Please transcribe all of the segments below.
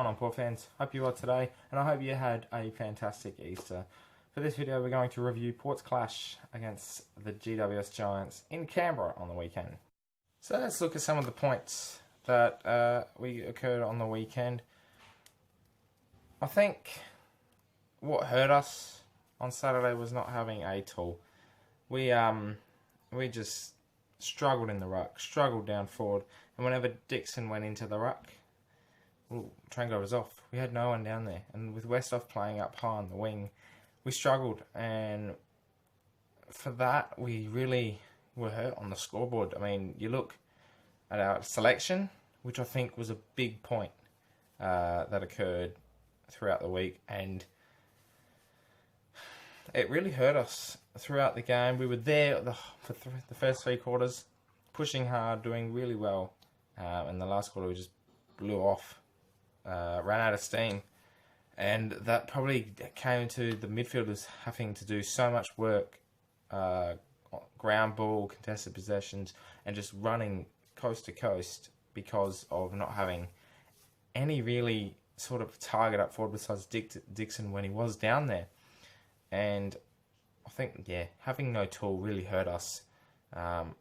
on, Port fans? Hope you are today, and I hope you had a fantastic Easter. For this video, we're going to review Port's clash against the GWS Giants in Canberra on the weekend. So let's look at some of the points that occurred on the weekend. I think what hurt us on Saturday was not having a tool. We just struggled in the ruck, struggled down forward, and whenever Dixon went into the ruck, Trango was off. We had no one down there, and with Westhoff playing up high on the wing, we struggled, and for that we really were hurt on the scoreboard. I mean, you look at our selection, which I think was a big point that occurred throughout the week, and it really hurt us throughout the game. We were there for the first 3 quarters, pushing hard, doing really well, and the last quarter we just blew off, ran out of steam, and that probably came to the midfielders having to do so much work, ground ball, contested possessions, and just running coast to coast because of not having any really sort of target up forward besides Dixon when he was down there. And I think, yeah, having no tool really hurt us, and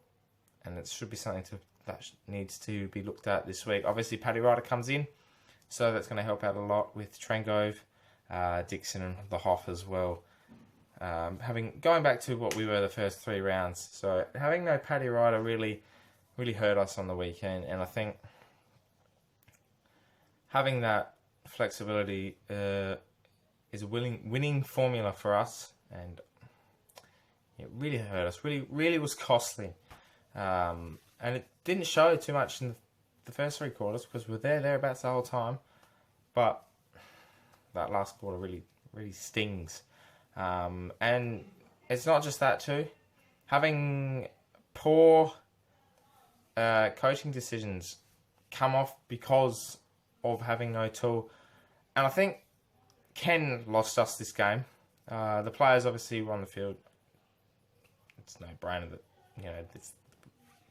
it should be something that needs to be looked at this week. Obviously, Paddy Ryder comes in, so that's going to help out a lot with Trengove, Dixon, and the Hoff as well. Going back to what we were the first 3 rounds, so having no Paddy Ryder really hurt us on the weekend, and I think having that flexibility is a winning formula for us, and it really hurt us. Really was costly, and it didn't show too much in the first 3 quarters because we were thereabouts the whole time, but that last quarter really stings. And it's not just that too. Having poor coaching decisions come off because of having no tool, and I think Ken lost us this game. The players obviously were on the field. It's no brainer that, it's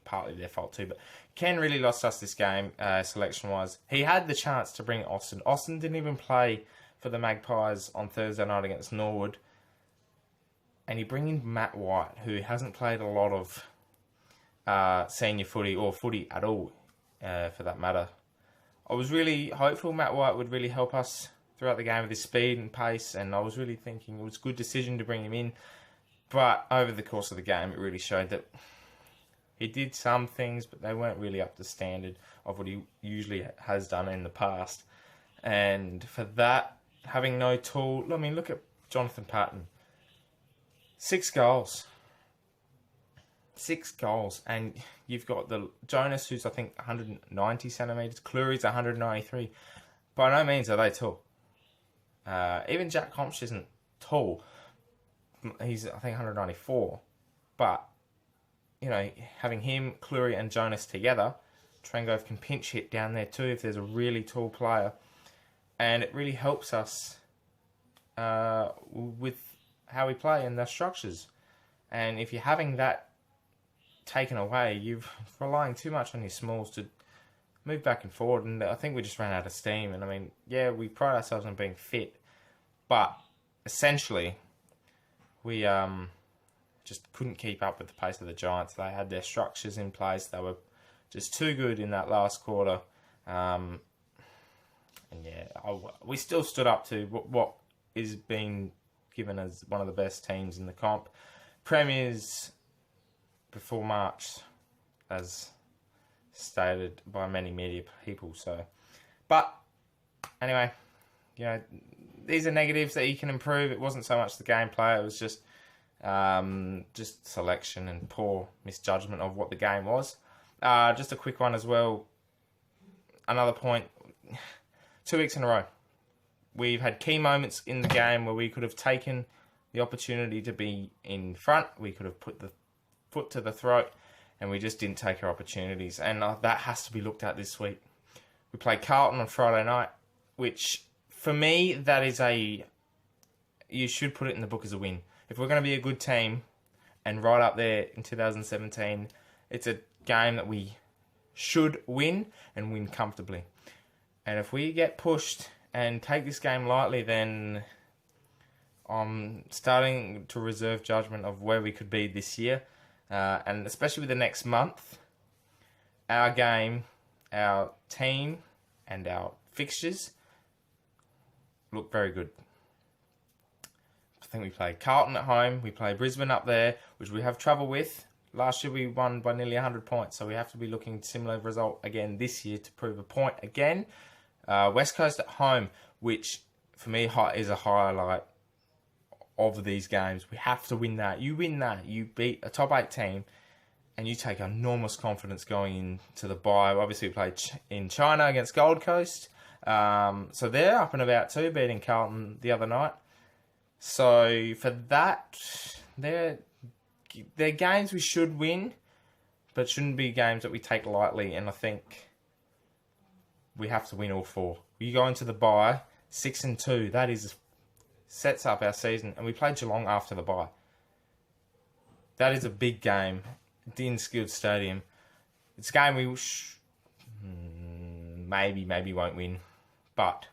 partly their fault too. But Ken really lost us this game, selection-wise. He had the chance to bring Austin. Austin didn't even play for the Magpies on Thursday night against Norwood. And you bring in Matt White, who hasn't played a lot of senior footy or footy at all, for that matter. I was really hopeful Matt White would really help us throughout the game with his speed and pace, and I was really thinking it was a good decision to bring him in. But over the course of the game, it really showed that he did some things, but they weren't really up to standard of what he usually has done in the past. And for that, having no tool, I mean, look at Jonathan Patton. 6 goals. 6 goals. And you've got the Jonas, who's, I think, 190 centimetres. Cleary's 193. By no means are they tall. Even Jack Compsch isn't tall. He's, I think, 194. But, having him, Cleary and Jonas together, Trengove can pinch hit down there too if there's a really tall player. And it really helps us with how we play and the structures. And if you're having that taken away, you're relying too much on your smalls to move back and forward, and I think we just ran out of steam. And I mean, yeah, we pride ourselves on being fit, but essentially we just couldn't keep up with the pace of the Giants. They had their structures in place. They were just too good in that last quarter. And yeah, we still stood up to what is being given as one of the best teams in the comp. Premiers before March, as stated by many media people. So, but anyway, these are negatives that you can improve. It wasn't so much the gameplay; it was just selection and poor misjudgment of what the game was. Just a quick one as well. Another point: 2 weeks in a row, we've had key moments in the game where we could have taken the opportunity to be in front. We could have put the foot to the throat, and we just didn't take our opportunities. And that has to be looked at this week. We played Carlton on Friday night, which for me, that is you should put it in the book as a win. If we're going to be a good team and right up there in 2017, it's a game that we should win and win comfortably. And if we get pushed and take this game lightly, then I'm starting to reserve judgment of where we could be this year. And especially with the next month, our game, our team, and our fixtures look very good. I think we play Carlton at home, we play Brisbane up there, which we have trouble with. Last year we won by nearly 100 points, so we have to be looking similar result again this year to prove a point again. West Coast at home, which for me is a highlight of these games. We have to win that. You win that, you beat a top 8 team, and you take enormous confidence going into the bye. Obviously, we played in China against Gold Coast, so they're up and about too, beating Carlton the other night. So for that, they're games we should win, but shouldn't be games that we take lightly. And I think we have to win all 4. You go into the bye 6-2. That sets up our season, and we play Geelong after the bye. That is a big game in Skilled Stadium. It's a game we maybe won't win, but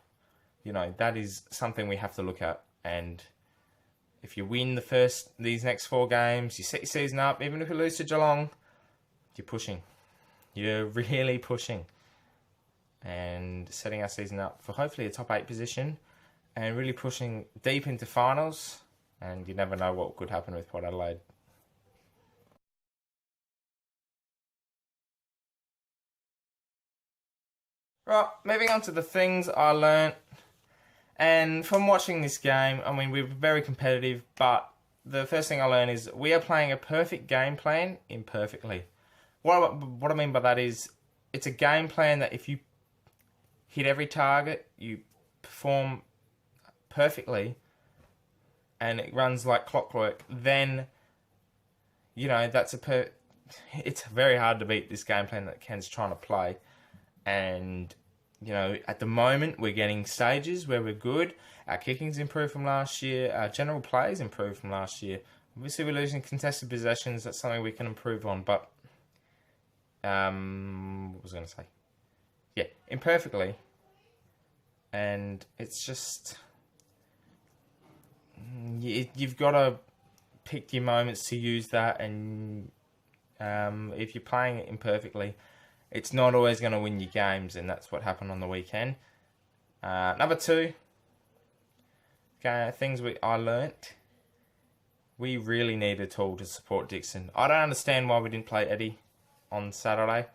that is something we have to look at. And if you win these next 4 games, you set your season up. Even if you lose to Geelong, you're pushing. You're really pushing, and setting our season up for hopefully a top 8 position, and really pushing deep into finals. And you never know what could happen with Port Adelaide. Right, moving on to the things I learnt. And from watching this game, I mean, we were very competitive, but the first thing I learned is we are playing a perfect game plan imperfectly. What I mean by that is, it's a game plan that if you hit every target, you perform perfectly, and it runs like clockwork, then, it's very hard to beat this game plan that Ken's trying to play. And, at the moment, we're getting stages where we're good. Our kicking's improved from last year. Our general play's improved from last year. Obviously, we're losing contested possessions. That's something we can improve on. But, what was I going to say? Yeah, imperfectly. And it's just, you've got to pick your moments to use that. And if you're playing it imperfectly, it's not always going to win you games, and that's what happened on the weekend. Number 2, things I learnt. We really need a tool to support Dixon. I don't understand why we didn't play Eddie on Saturday.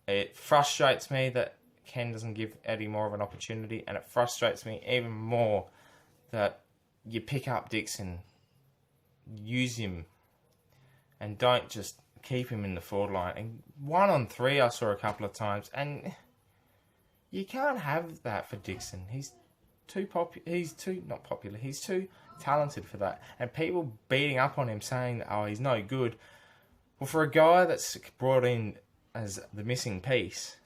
It frustrates me that Ken doesn't give Eddie more of an opportunity, and it frustrates me even more that you pick up Dixon, use him, and don't just keep him in the forward line. And 1-on-3 I saw a couple of times, and you can't have that for Dixon. He's too not popular. He's too talented for that. And people beating up on him saying, "Oh, he's no good." Well, for a guy that's brought in as the missing piece,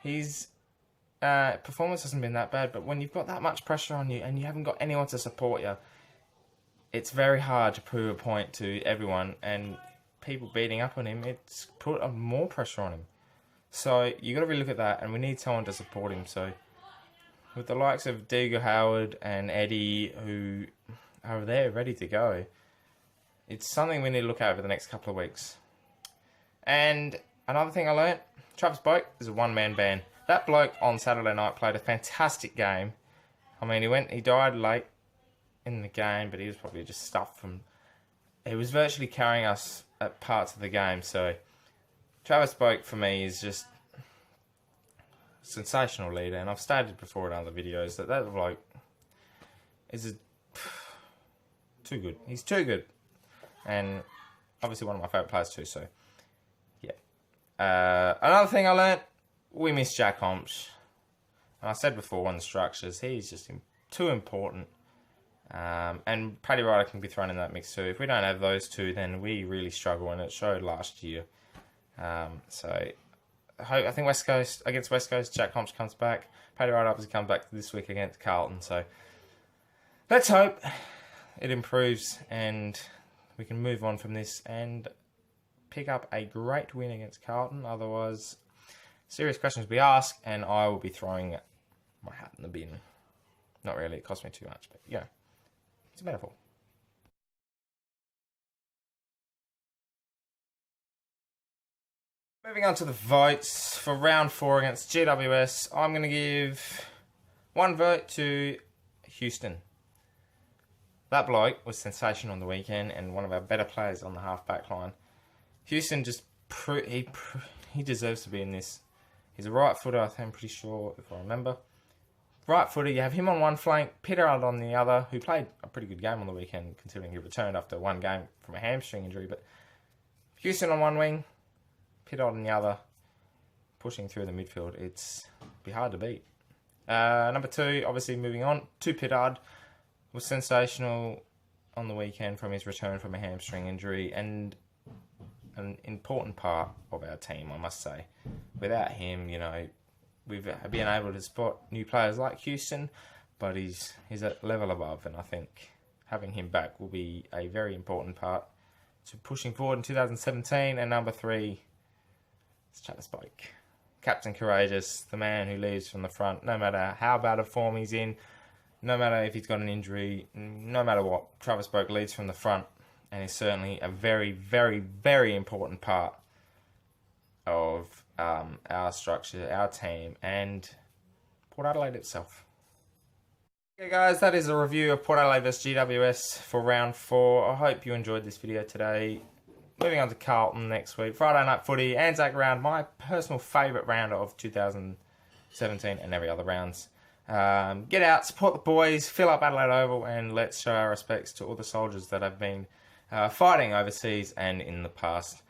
his performance hasn't been that bad. But when you've got that much pressure on you and you haven't got anyone to support you, it's very hard to prove a point to everyone, and people beating up on him, it's put more pressure on him. So you got to really look at that, and we need someone to support him. So with the likes of Deagle Howard and Eddie, who are there ready to go, it's something we need to look at over the next couple of weeks. And another thing I learnt, Travis Boak is a one-man band. That bloke on Saturday night played a fantastic game. I mean, he died late in the game, but he was probably just stuffed from... He was virtually carrying us at parts of the game. So Travis Boak, for me, is just a sensational leader. And I've stated before in other videos that bloke is too good. He's too good. And obviously one of my favourite players too, so yeah. Another thing I learnt, we miss Jack Homsch. And I said before, on the structures, he's just too important. And Paddy Ryder can be thrown in that mix too. If we don't have those two, then we really struggle, and it showed last year. So I think against West Coast, Jack Homsch comes back. Paddy Ryder obviously comes back this week against Carlton. So let's hope it improves and we can move on from this and pick up a great win against Carlton. Otherwise, serious questions we ask, and I will be throwing my hat in the bin. Not really, it cost me too much, but yeah, it's a metaphor. Moving on to the votes for round 4 against GWS, I'm going to give one vote to Houston. That bloke was sensational on the weekend and one of our better players on the half-back line. Houston just he deserves to be in this. He's a right footer, I'm pretty sure, if I remember. Right footer, you have him on one flank, Pittard on the other, who played a pretty good game on the weekend, considering he returned after one game from a hamstring injury. But Houston on one wing, Pittard on the other, pushing through the midfield. It's be hard to beat. Number 2, obviously moving on to Pittard, was sensational on the weekend from his return from a hamstring injury, and an important part of our team, I must say. Without him, you know, we've been able to spot new players like Houston, but he's a level above, and I think having him back will be a very important part to pushing forward in 2017. And number 3, it's Travis Boak. Captain Courageous, the man who leads from the front, no matter how bad a form he's in, no matter if he's got an injury, no matter what, Travis Boak leads from the front, and is certainly a very, very, very important part of our structure, our team, and Port Adelaide itself. Okay guys, that is a review of Port Adelaide vs GWS for round 4. I hope you enjoyed this video today. Moving on to Carlton next week. Friday night footy, Anzac round, my personal favourite round of 2017 and every other rounds. Get out, support the boys, fill up Adelaide Oval, and let's show our respects to all the soldiers that have been fighting overseas and in the past.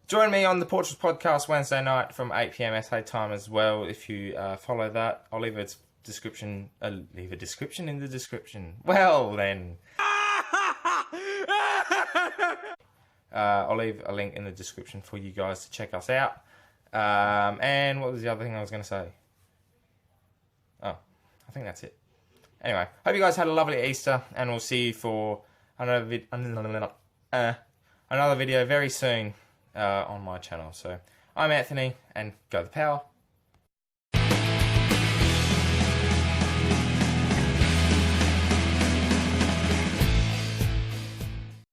Join me on the Port Vs podcast Wednesday night from 8 PM SA time as well. If you follow that, I'll leave a description. Leave a description in the description. Well then, I'll leave a link in the description for you guys to check us out. And what was the other thing I was going to say? Oh, I think that's it. Anyway, hope you guys had a lovely Easter, and we'll see you for another video very soon on my channel. So I'm Anthony, and go the power.